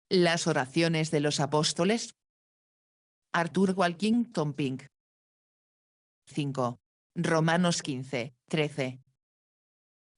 Las oraciones de los apóstoles. Arthur Walkington Pink. 5. Romanos 15, 13.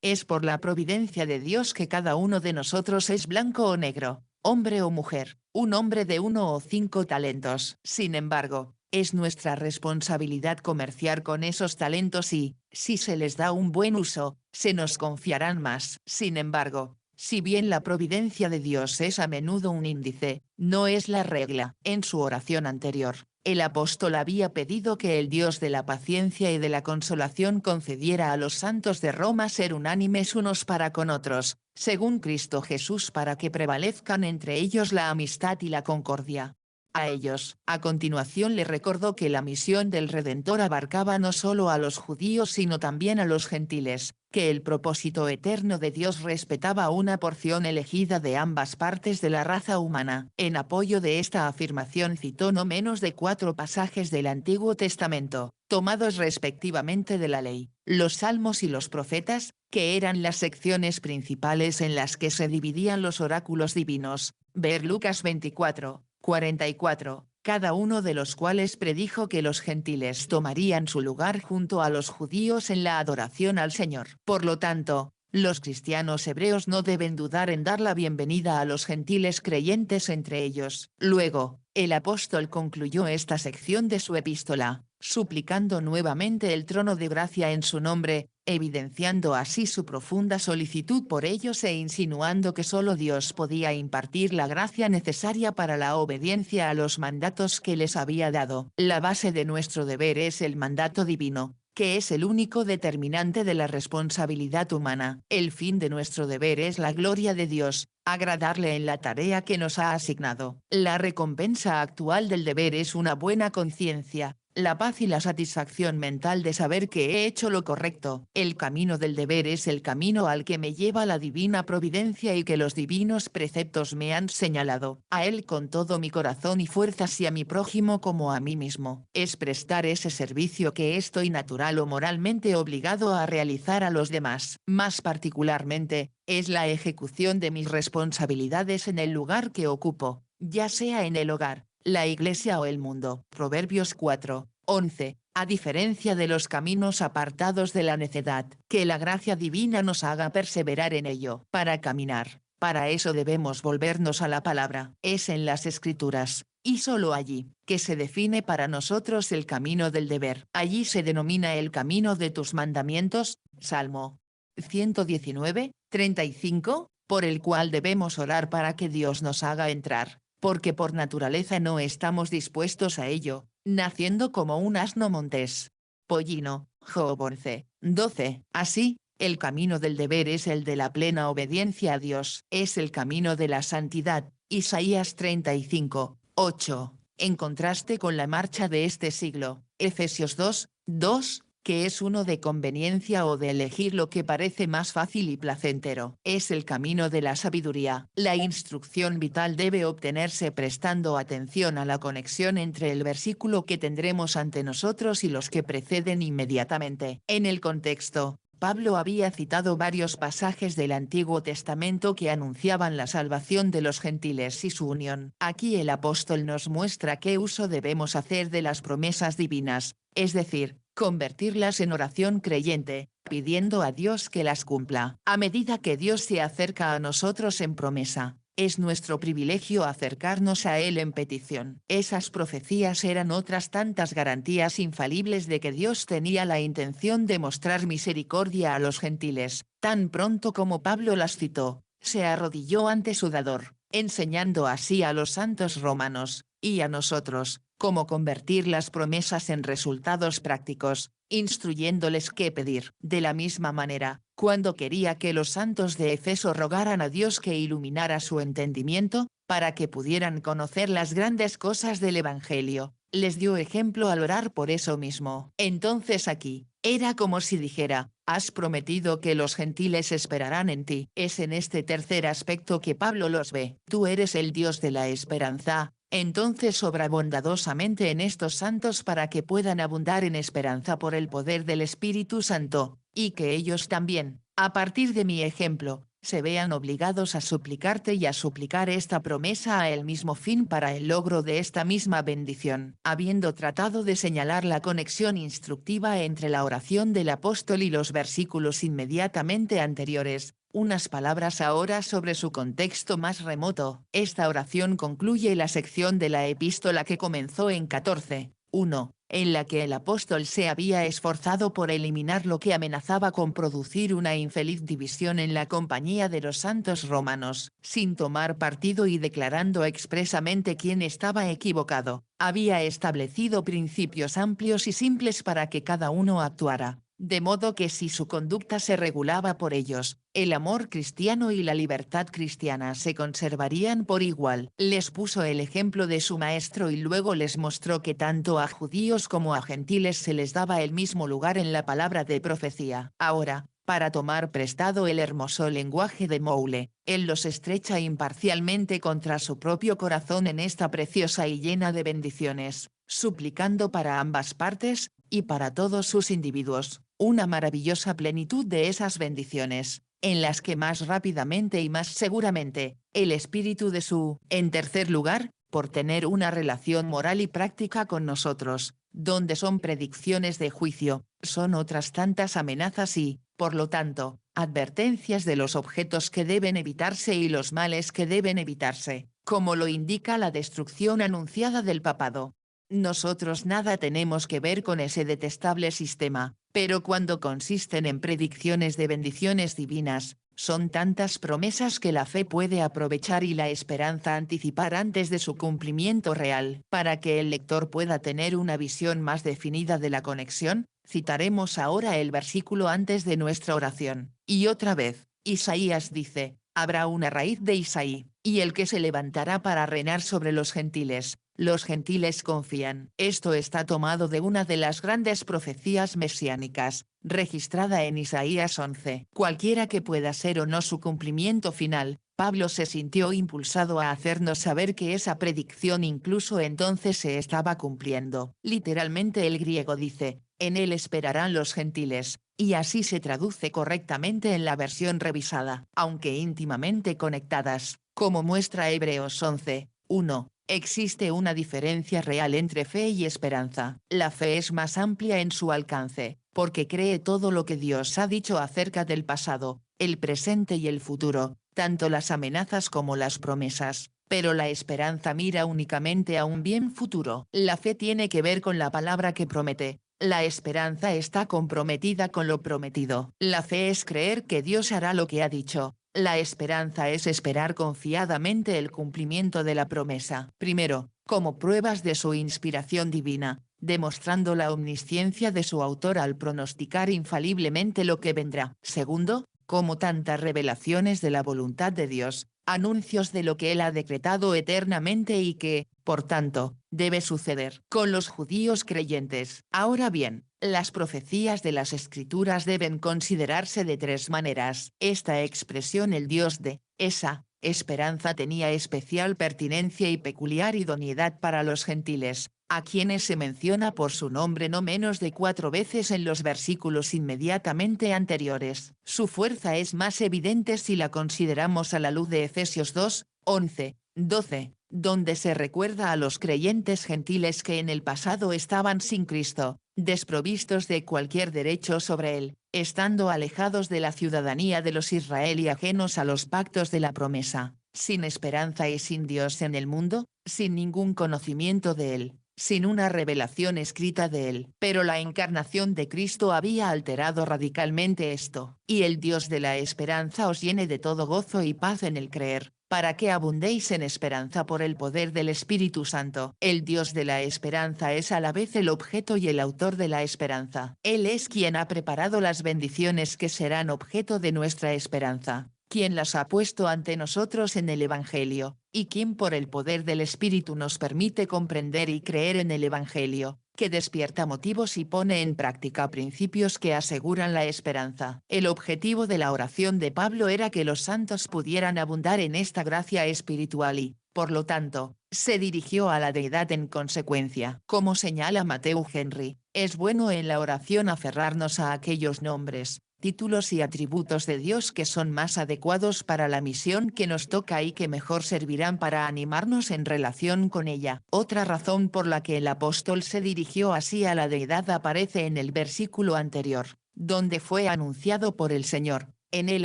Es por la providencia de Dios que cada uno de nosotros es blanco o negro, hombre o mujer, un hombre de 1 o 5 talentos. Sin embargo, es nuestra responsabilidad comerciar con esos talentos y, si se les da un buen uso, se nos confiarán más. Sin embargo, si bien la providencia de Dios es a menudo un índice, no es la regla. En su oración anterior, el apóstol había pedido que el Dios de la paciencia y de la consolación concediera a los santos de Roma ser unánimes unos para con otros, según Cristo Jesús, para que prevalezcan entre ellos la amistad y la concordia. A ellos, a continuación, le recordó que la misión del Redentor abarcaba no solo a los judíos sino también a los gentiles, que el propósito eterno de Dios respetaba una porción elegida de ambas partes de la raza humana. En apoyo de esta afirmación citó no menos de 4 pasajes del Antiguo Testamento, tomados respectivamente de la Ley, los Salmos y los Profetas, que eran las secciones principales en las que se dividían los oráculos divinos. Ver Lucas 24, 44, cada uno de los cuales predijo que los gentiles tomarían su lugar junto a los judíos en la adoración al Señor. Por lo tanto, los cristianos hebreos no deben dudar en dar la bienvenida a los gentiles creyentes entre ellos. Luego, el apóstol concluyó esta sección de su epístola, suplicando nuevamente el trono de gracia en su nombre, evidenciando así su profunda solicitud por ellos e insinuando que solo Dios podía impartir la gracia necesaria para la obediencia a los mandatos que les había dado. La base de nuestro deber es el mandato divino, que es el único determinante de la responsabilidad humana. El fin de nuestro deber es la gloria de Dios, agradarle en la tarea que nos ha asignado. La recompensa actual del deber es una buena conciencia, la paz y la satisfacción mental de saber que he hecho lo correcto. El camino del deber es el camino al que me lleva la divina providencia y que los divinos preceptos me han señalado. A él con todo mi corazón y fuerzas y a mi prójimo como a mí mismo. Es prestar ese servicio que estoy natural o moralmente obligado a realizar a los demás. Más particularmente, es la ejecución de mis responsabilidades en el lugar que ocupo, ya sea en el hogar, la iglesia o el mundo. Proverbios 4, 11. A diferencia de los caminos apartados de la necedad, que la gracia divina nos haga perseverar en ello. Para caminar, para eso debemos volvernos a la palabra. Es en las Escrituras, y solo allí, que se define para nosotros el camino del deber. Allí se denomina el camino de tus mandamientos, Salmo 119, 35, por el cual debemos orar para que Dios nos haga entrar, porque por naturaleza no estamos dispuestos a ello, naciendo como un asno montés. Pollino, Job 11, 12. Así, el camino del deber es el de la plena obediencia a Dios. Es el camino de la santidad, Isaías 35, 8. En contraste con la marcha de este siglo, Efesios 2, 2, que es uno de conveniencia o de elegir lo que parece más fácil y placentero. Es el camino de la sabiduría. La instrucción vital debe obtenerse prestando atención a la conexión entre el versículo que tendremos ante nosotros y los que preceden inmediatamente. En el contexto, Pablo había citado varios pasajes del Antiguo Testamento que anunciaban la salvación de los gentiles y su unión. Aquí el apóstol nos muestra qué uso debemos hacer de las promesas divinas, es decir, convertirlas en oración creyente, pidiendo a Dios que las cumpla. A medida que Dios se acerca a nosotros en promesa, es nuestro privilegio acercarnos a Él en petición. Esas profecías eran otras tantas garantías infalibles de que Dios tenía la intención de mostrar misericordia a los gentiles. Tan pronto como Pablo las citó, se arrodilló ante su dador, enseñando así a los santos romanos, y a nosotros, cómo convertir las promesas en resultados prácticos, instruyéndoles qué pedir. De la misma manera, cuando quería que los santos de Efeso rogaran a Dios que iluminara su entendimiento, para que pudieran conocer las grandes cosas del Evangelio, les dio ejemplo al orar por eso mismo. Entonces aquí, era como si dijera, has prometido que los gentiles esperarán en ti. Es en este tercer aspecto que Pablo los ve. Tú eres el Dios de la esperanza. Entonces obra bondadosamente en estos santos para que puedan abundar en esperanza por el poder del Espíritu Santo, y que ellos también, a partir de mi ejemplo, se vean obligados a suplicarte y a suplicar esta promesa a el mismo fin para el logro de esta misma bendición. Habiendo tratado de señalar la conexión instructiva entre la oración del apóstol y los versículos inmediatamente anteriores, unas palabras ahora sobre su contexto más remoto. Esta oración concluye la sección de la epístola que comenzó en 14:1, en la que el apóstol se había esforzado por eliminar lo que amenazaba con producir una infeliz división en la compañía de los santos romanos, sin tomar partido y declarando expresamente quién estaba equivocado. Había establecido principios amplios y simples para que cada uno actuara, de modo que si su conducta se regulaba por ellos, el amor cristiano y la libertad cristiana se conservarían por igual. Les puso el ejemplo de su maestro y luego les mostró que tanto a judíos como a gentiles se les daba el mismo lugar en la palabra de profecía. Ahora, para tomar prestado el hermoso lenguaje de Moule, él los estrecha imparcialmente contra su propio corazón en esta preciosa y llena de bendiciones, suplicando para ambas partes, y para todos sus individuos, una maravillosa plenitud de esas bendiciones, en las que más rápidamente y más seguramente, el espíritu de su, en tercer lugar, por tener una relación moral y práctica con nosotros, donde son predicciones de juicio, son otras tantas amenazas y, por lo tanto, advertencias de los objetos que deben evitarse y los males que deben evitarse, como lo indica la destrucción anunciada del papado. Nosotros nada tenemos que ver con ese detestable sistema, pero cuando consisten en predicciones de bendiciones divinas, son tantas promesas que la fe puede aprovechar y la esperanza anticipar antes de su cumplimiento real. Para que el lector pueda tener una visión más definida de la conexión, citaremos ahora el versículo antes de nuestra oración. Y otra vez, Isaías dice, habrá una raíz de Isaí, y el que se levantará para reinar sobre los gentiles. Los gentiles confían. Esto está tomado de una de las grandes profecías mesiánicas, registrada en Isaías 11. Cualquiera que pueda ser o no su cumplimiento final, Pablo se sintió impulsado a hacernos saber que esa predicción incluso entonces se estaba cumpliendo. Literalmente el griego dice, en él esperarán los gentiles, y así se traduce correctamente en la versión revisada. Aunque íntimamente conectadas, como muestra Hebreos 11:1. Existe una diferencia real entre fe y esperanza. La fe es más amplia en su alcance, porque cree todo lo que Dios ha dicho acerca del pasado, el presente y el futuro, tanto las amenazas como las promesas, pero la esperanza mira únicamente a un bien futuro. La fe tiene que ver con la palabra que promete. La esperanza está comprometida con lo prometido. La fe es creer que Dios hará lo que ha dicho. La esperanza es esperar confiadamente el cumplimiento de la promesa. Primero, como pruebas de su inspiración divina, demostrando la omnisciencia de su autor al pronosticar infaliblemente lo que vendrá. Segundo, como tantas revelaciones de la voluntad de Dios, anuncios de lo que Él ha decretado eternamente y que, por tanto, debe suceder. Con los judíos creyentes. Ahora bien, las profecías de las Escrituras deben considerarse de tres maneras. Esta expresión el Dios de esa esperanza tenía especial pertinencia y peculiar idoneidad para los gentiles, a quienes se menciona por su nombre no menos de 4 veces en los versículos inmediatamente anteriores. Su fuerza es más evidente si la consideramos a la luz de Efesios 2:11-12, donde se recuerda a los creyentes gentiles que en el pasado estaban sin Cristo, desprovistos de cualquier derecho sobre él, estando alejados de la ciudadanía de los Israel y ajenos a los pactos de la promesa, sin esperanza y sin Dios en el mundo, sin ningún conocimiento de él, sin una revelación escrita de él. Pero la encarnación de Cristo había alterado radicalmente esto, y el Dios de la esperanza os llene de todo gozo y paz en el creer, para que abundéis en esperanza por el poder del Espíritu Santo. El Dios de la esperanza es a la vez el objeto y el autor de la esperanza. Él es quien ha preparado las bendiciones que serán objeto de nuestra esperanza, quien las ha puesto ante nosotros en el Evangelio, y quien por el poder del Espíritu nos permite comprender y creer en el Evangelio, que despierta motivos y pone en práctica principios que aseguran la esperanza. El objetivo de la oración de Pablo era que los santos pudieran abundar en esta gracia espiritual y, por lo tanto, se dirigió a la deidad en consecuencia. Como señala Matthew Henry, es bueno en la oración aferrarnos a aquellos nombres, títulos y atributos de Dios que son más adecuados para la misión que nos toca y que mejor servirán para animarnos en relación con ella. Otra razón por la que el apóstol se dirigió así a la deidad aparece en el versículo anterior, donde fue anunciado por el Señor: en él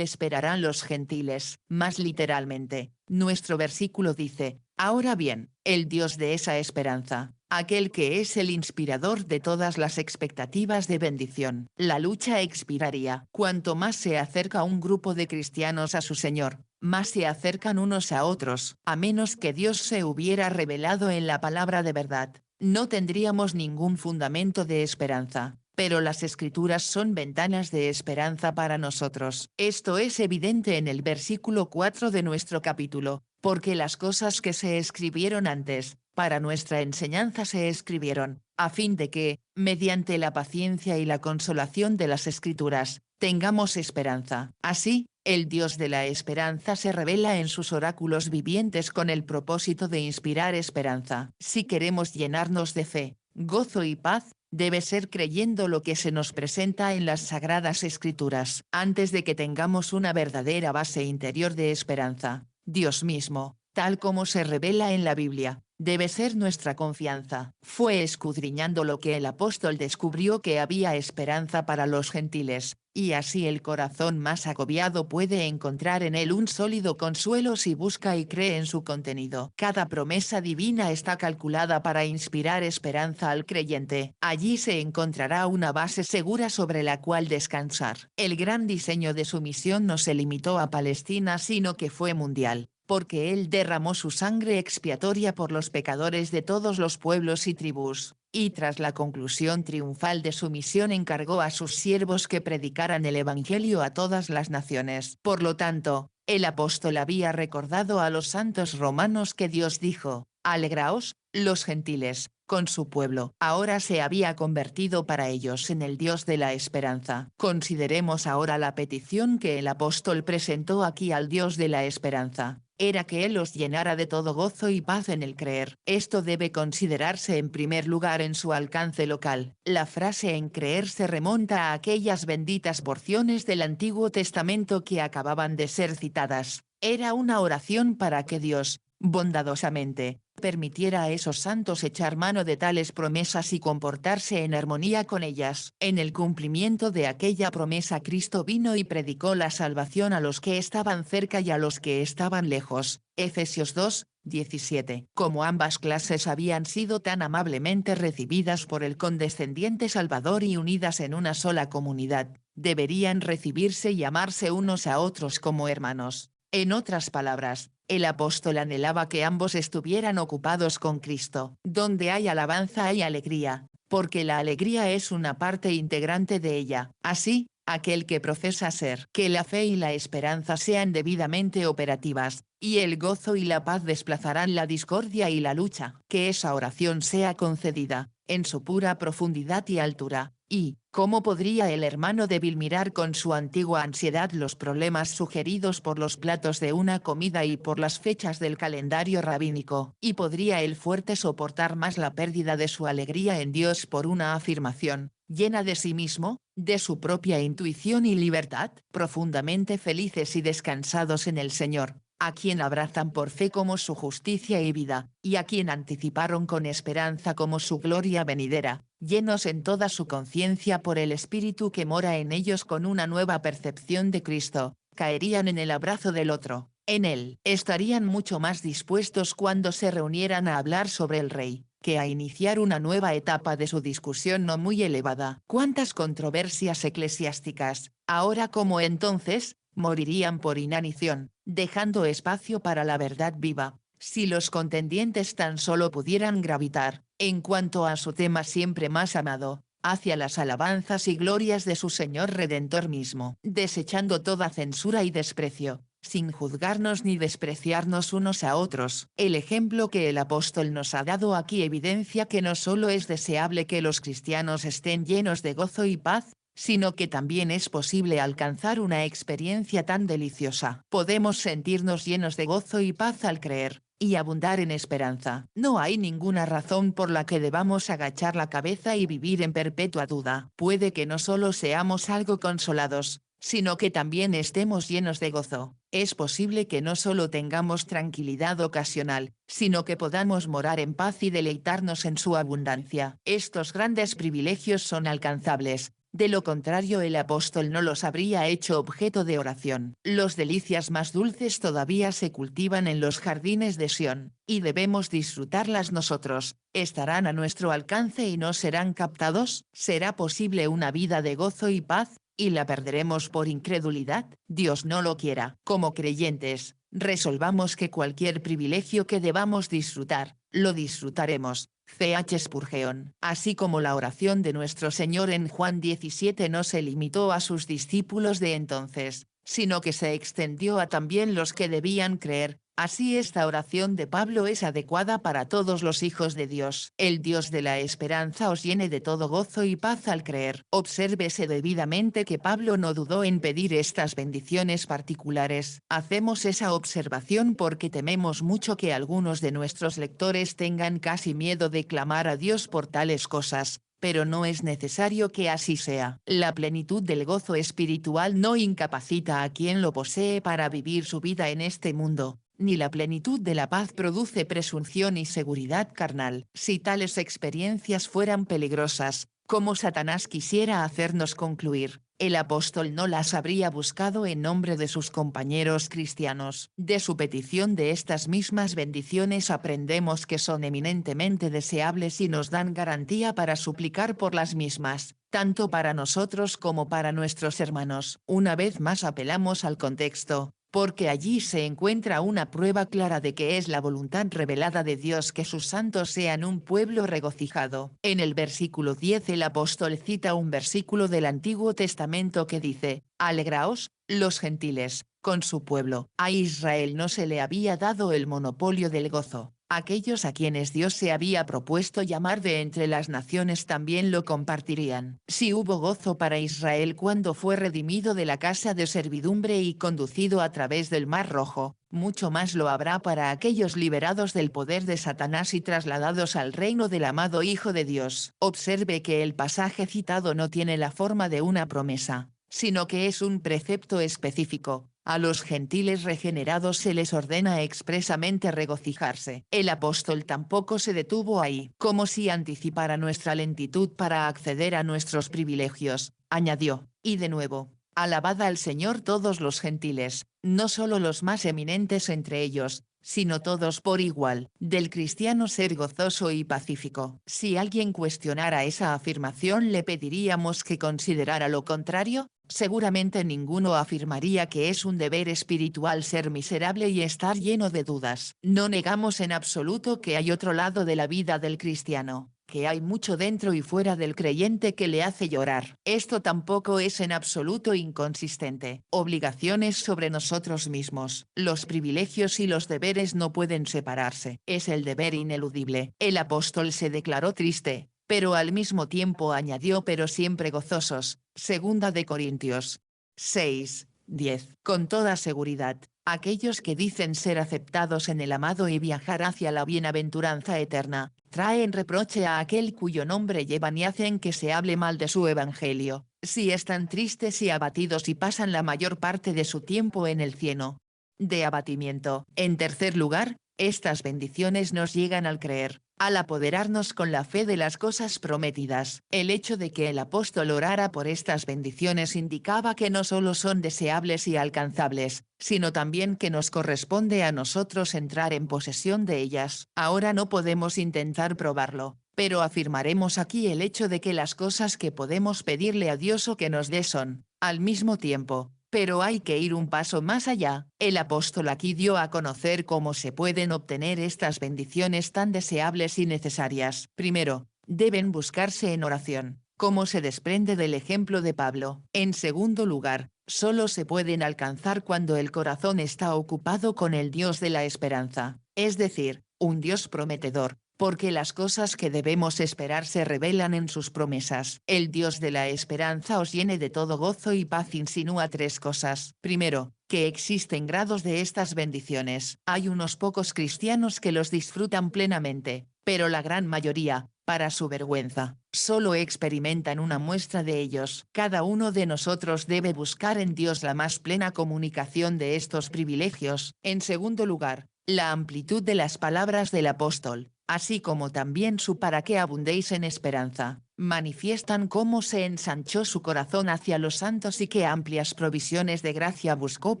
esperarán los gentiles. Más literalmente, nuestro versículo dice: ahora bien, el Dios de esa esperanza, aquel que es el inspirador de todas las expectativas de bendición. La lucha expiraría. Cuanto más se acerca un grupo de cristianos a su Señor, más se acercan unos a otros. A menos que Dios se hubiera revelado en la palabra de verdad, no tendríamos ningún fundamento de esperanza. Pero las Escrituras son ventanas de esperanza para nosotros. Esto es evidente en el versículo 4 de nuestro capítulo: porque las cosas que se escribieron antes, para nuestra enseñanza se escribieron, a fin de que, mediante la paciencia y la consolación de las Escrituras, tengamos esperanza. Así, el Dios de la esperanza se revela en sus oráculos vivientes con el propósito de inspirar esperanza. Si queremos llenarnos de fe, gozo y paz, debe ser creyendo lo que se nos presenta en las Sagradas Escrituras. Antes de que tengamos una verdadera base interior de esperanza, Dios mismo, tal como se revela en la Biblia, debe ser nuestra confianza. Fue escudriñando lo que el apóstol descubrió que había esperanza para los gentiles, y así el corazón más agobiado puede encontrar en él un sólido consuelo si busca y cree en su contenido. Cada promesa divina está calculada para inspirar esperanza al creyente. Allí se encontrará una base segura sobre la cual descansar. El gran diseño de su misión no se limitó a Palestina, sino que fue mundial, porque él derramó su sangre expiatoria por los pecadores de todos los pueblos y tribus, y tras la conclusión triunfal de su misión encargó a sus siervos que predicaran el Evangelio a todas las naciones. Por lo tanto, el apóstol había recordado a los santos romanos que Dios dijo: alegraos, los gentiles, con su pueblo. Ahora se había convertido para ellos en el Dios de la esperanza. Consideremos ahora la petición que el apóstol presentó aquí al Dios de la esperanza. Era que Él los llenara de todo gozo y paz en el creer. Esto debe considerarse en primer lugar en su alcance local. La frase en creer se remonta a aquellas benditas porciones del Antiguo Testamento que acababan de ser citadas. Era una oración para que Dios, bondadosamente, permitiera a esos santos echar mano de tales promesas y comportarse en armonía con ellas. En el cumplimiento de aquella promesa Cristo vino y predicó la salvación a los que estaban cerca y a los que estaban lejos. Efesios 2, 17. Como ambas clases habían sido tan amablemente recibidas por el condescendiente Salvador y unidas en una sola comunidad, deberían recibirse y amarse unos a otros como hermanos. En otras palabras, el apóstol anhelaba que ambos estuvieran ocupados con Cristo. Donde hay alabanza hay alegría, porque la alegría es una parte integrante de ella. Así, aquel que profesa ser que la fe y la esperanza sean debidamente operativas, y el gozo y la paz desplazarán la discordia y la lucha. Que esa oración sea concedida, en su pura profundidad y altura. Y, ¿cómo podría el hermano débil mirar con su antigua ansiedad los problemas sugeridos por los platos de una comida y por las fechas del calendario rabínico? ¿Y podría el fuerte soportar más la pérdida de su alegría en Dios por una afirmación, llena de sí mismo, de su propia intuición y libertad? Profundamente felices y descansados en el Señor, a quien abrazan por fe como su justicia y vida, y a quien anticiparon con esperanza como su gloria venidera, llenos en toda su conciencia por el Espíritu que mora en ellos con una nueva percepción de Cristo, caerían en el abrazo del otro. En él estarían mucho más dispuestos cuando se reunieran a hablar sobre el Rey, que a iniciar una nueva etapa de su discusión no muy elevada. ¿Cuántas controversias eclesiásticas, ahora como entonces, morirían por inanición, dejando espacio para la verdad viva, si los contendientes tan solo pudieran gravitar, en cuanto a su tema siempre más amado, hacia las alabanzas y glorias de su Señor Redentor mismo, desechando toda censura y desprecio, sin juzgarnos ni despreciarnos unos a otros? El ejemplo que el apóstol nos ha dado aquí evidencia que no solo es deseable que los cristianos estén llenos de gozo y paz, sino que también es posible alcanzar una experiencia tan deliciosa. Podemos sentirnos llenos de gozo y paz al creer, y abundar en esperanza. No hay ninguna razón por la que debamos agachar la cabeza y vivir en perpetua duda. Puede que no solo seamos algo consolados, sino que también estemos llenos de gozo. Es posible que no solo tengamos tranquilidad ocasional, sino que podamos morar en paz y deleitarnos en su abundancia. Estos grandes privilegios son alcanzables. De lo contrario el apóstol no los habría hecho objeto de oración. Los delicias más dulces todavía se cultivan en los jardines de Sión, y debemos disfrutarlas nosotros. ¿Estarán a nuestro alcance y no serán captados? ¿Será posible una vida de gozo y paz, y la perderemos por incredulidad? Dios no lo quiera. Como creyentes, resolvamos que cualquier privilegio que debamos disfrutar, lo disfrutaremos. C.H. Spurgeon. Así como la oración de nuestro Señor en Juan 17 no se limitó a sus discípulos de entonces, sino que se extendió a también los que debían creer, así esta oración de Pablo es adecuada para todos los hijos de Dios. El Dios de la esperanza os llene de todo gozo y paz al creer. Obsérvese debidamente que Pablo no dudó en pedir estas bendiciones particulares. Hacemos esa observación porque tememos mucho que algunos de nuestros lectores tengan casi miedo de clamar a Dios por tales cosas. Pero no es necesario que así sea. La plenitud del gozo espiritual no incapacita a quien lo posee para vivir su vida en este mundo, ni la plenitud de la paz produce presunción y seguridad carnal. Si tales experiencias fueran peligrosas, como Satanás quisiera hacernos concluir, el apóstol no las habría buscado en nombre de sus compañeros cristianos. De su petición de estas mismas bendiciones aprendemos que son eminentemente deseables y nos dan garantía para suplicar por las mismas, tanto para nosotros como para nuestros hermanos. Una vez más apelamos al contexto, porque allí se encuentra una prueba clara de que es la voluntad revelada de Dios que sus santos sean un pueblo regocijado. En el versículo 10 el apóstol cita un versículo del Antiguo Testamento que dice: «Alegraos, los gentiles, con su pueblo». A Israel no se le había dado el monopolio del gozo. Aquellos a quienes Dios se había propuesto llamar de entre las naciones también lo compartirían. Si hubo gozo para Israel cuando fue redimido de la casa de servidumbre y conducido a través del Mar Rojo, mucho más lo habrá para aquellos liberados del poder de Satanás y trasladados al reino del amado Hijo de Dios. Observe que el pasaje citado no tiene la forma de una promesa, sino que es un precepto específico. A los gentiles regenerados se les ordena expresamente regocijarse. El apóstol tampoco se detuvo ahí. Como si anticipara nuestra lentitud para acceder a nuestros privilegios, añadió, y de nuevo: «Alabad al Señor todos los gentiles, no solo los más eminentes entre ellos, sino todos por igual». Del cristiano ser gozoso y pacífico. Si alguien cuestionara esa afirmación le pediríamos que considerara lo contrario. Seguramente ninguno afirmaría que es un deber espiritual ser miserable y estar lleno de dudas. No negamos en absoluto que hay otro lado de la vida del cristiano, que hay mucho dentro y fuera del creyente que le hace llorar. Esto tampoco es en absoluto inconsistente. Obligaciones sobre nosotros mismos. Los privilegios y los deberes no pueden separarse. Es el deber ineludible. El apóstol se declaró triste, pero al mismo tiempo añadió: «pero siempre gozosos». Segunda de Corintios 6:10. Con toda seguridad, aquellos que dicen ser aceptados en el amado y viajar hacia la bienaventuranza eterna, traen reproche a aquel cuyo nombre llevan y hacen que se hable mal de su evangelio. Si están tristes y abatidos y pasan la mayor parte de su tiempo en el cieno de abatimiento. En tercer lugar, estas bendiciones nos llegan al creer, al apoderarnos con la fe de las cosas prometidas. El hecho de que el apóstol orara por estas bendiciones indicaba que no solo son deseables y alcanzables, sino también que nos corresponde a nosotros entrar en posesión de ellas. Ahora no podemos intentar probarlo, pero afirmaremos aquí el hecho de que las cosas que podemos pedirle a Dios o que nos dé son, al mismo tiempo. Pero hay que ir un paso más allá. El apóstol aquí dio a conocer cómo se pueden obtener estas bendiciones tan deseables y necesarias. Primero, deben buscarse en oración, como se desprende del ejemplo de Pablo. En segundo lugar, solo se pueden alcanzar cuando el corazón está ocupado con el Dios de la esperanza, es decir, un Dios prometedor, porque las cosas que debemos esperar se revelan en sus promesas. El Dios de la esperanza os llene de todo gozo y paz insinúa tres cosas. Primero, que existen grados de estas bendiciones. Hay unos pocos cristianos que los disfrutan plenamente, pero la gran mayoría, para su vergüenza, solo experimentan una muestra de ellos. Cada uno de nosotros debe buscar en Dios la más plena comunicación de estos privilegios. En segundo lugar, la amplitud de las palabras del apóstol, así como también su para que abundéis en esperanza, manifiestan cómo se ensanchó su corazón hacia los santos y qué amplias provisiones de gracia buscó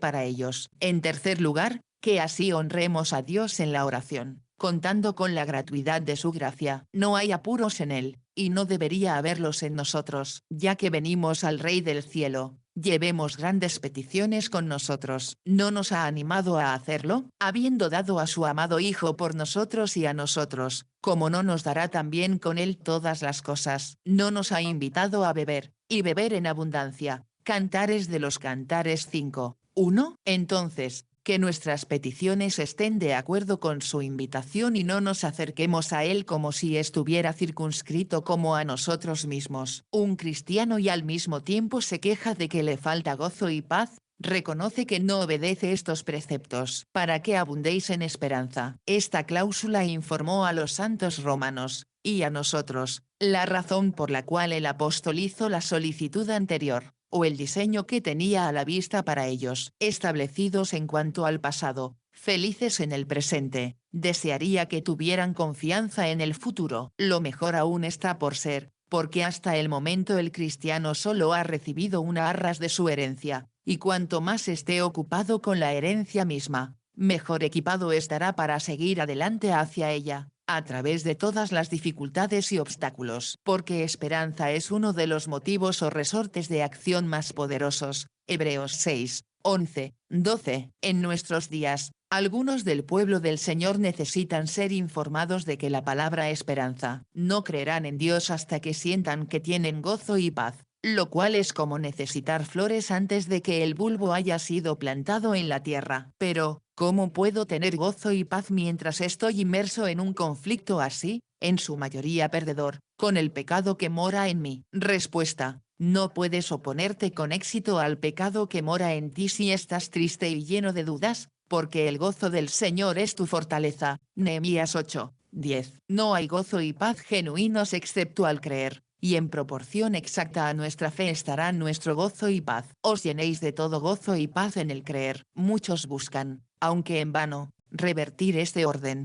para ellos. En tercer lugar, que así honremos a Dios en la oración, contando con la gratuidad de su gracia. No hay apuros en él, y no debería haberlos en nosotros, ya que venimos al Rey del cielo. Llevemos grandes peticiones con nosotros. ¿No nos ha animado a hacerlo? Habiendo dado a su amado Hijo por nosotros y a nosotros, ¿cómo no nos dará también con él todas las cosas? No nos ha invitado a beber, y beber en abundancia. Cantares de los Cantares 5:1. Entonces, que nuestras peticiones estén de acuerdo con su invitación y no nos acerquemos a él como si estuviera circunscrito como a nosotros mismos. Un cristiano y al mismo tiempo se queja de que le falta gozo y paz, reconoce que no obedece estos preceptos. Para que abundéis en esperanza. Esta cláusula informó a los santos romanos, y a nosotros, la razón por la cual el apóstol hizo la solicitud anterior, o el diseño que tenía a la vista para ellos. Establecidos en cuanto al pasado, felices en el presente, desearía que tuvieran confianza en el futuro. Lo mejor aún está por ser, porque hasta el momento el cristiano solo ha recibido una arras de su herencia, y cuanto más esté ocupado con la herencia misma, mejor equipado estará para seguir adelante hacia ella, a través de todas las dificultades y obstáculos. Porque esperanza es uno de los motivos o resortes de acción más poderosos. Hebreos 6:11-12. En nuestros días, algunos del pueblo del Señor necesitan ser informados de que la palabra esperanza no creerán en Dios hasta que sientan que tienen gozo y paz, lo cual es como necesitar flores antes de que el bulbo haya sido plantado en la tierra. Pero, ¿cómo puedo tener gozo y paz mientras estoy inmerso en un conflicto así, en su mayoría perdedor, con el pecado que mora en mí? Respuesta: no puedes oponerte con éxito al pecado que mora en ti si estás triste y lleno de dudas, porque el gozo del Señor es tu fortaleza. Nehemías 8:10. No hay gozo y paz genuinos excepto al creer, y en proporción exacta a nuestra fe estará nuestro gozo y paz. Os llenéis de todo gozo y paz en el creer. Muchos buscan, aunque en vano, revertir este orden,